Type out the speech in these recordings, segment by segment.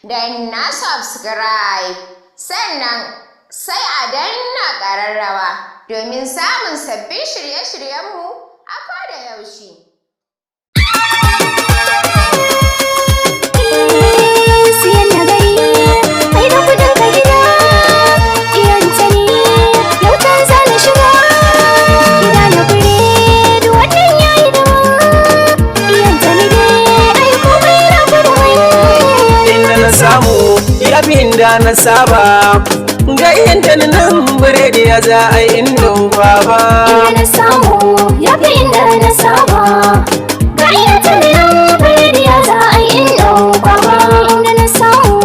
danna subscribe sannan sai a danna ƙararrawa domin samun sabbin shirye-shiryenmu a koda yaushe. Da na saba gayyanta nan biredi ya za a yi inda baba inda na samu ya fi inda na saba gayyanta nan biredi ya za a yi inda baba inda na samu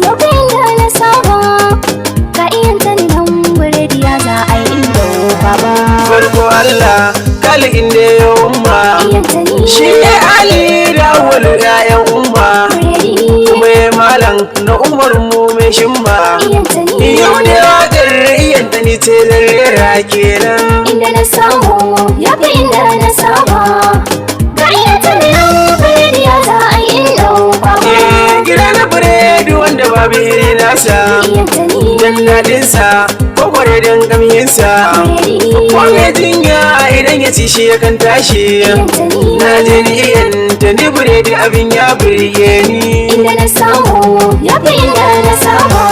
ya fi inda na saba gayyanta nan biredi ya za a yi inda baba farko Allah kali inda ya umma shi ne Ali da wani ƴaƴan umma mai malam na umar mu mai shimma yau da wakar iyanta ni ce zarrera kenan inda na samu ya fi inda na saba ga iyanta nan biredi ya za a yi inda baba gida na biredi wanda babu iri nasa dan daɗinsa kwakware don kamyinsa kwame jinya idan ya ci shi yakan tashi na je ni iyanta ni biredi abin ya burge ni inda na samu ya fi inda na saba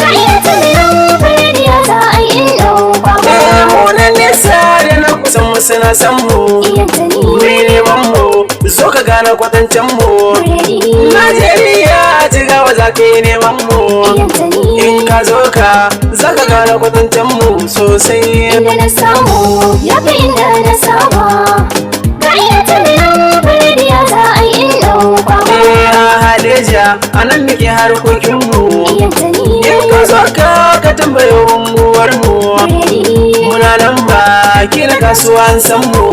ga iyanta nan biredi ya za a yi inda baba munan nesa da na kusan mu suna san mu mai neman mu zo ka gane kwatancen mu Najeriya jigawa za ka yi neman mu in ka zo ka za ka gane kwatancen mu sosai inda na samu ya fi inda na saba ga iyanta nan biredi ya za a yi inda baba a Hadeja a nan muke harkokin mu in ka zo ka tambayo unguwar mu muna nan baki na kasuwan san mu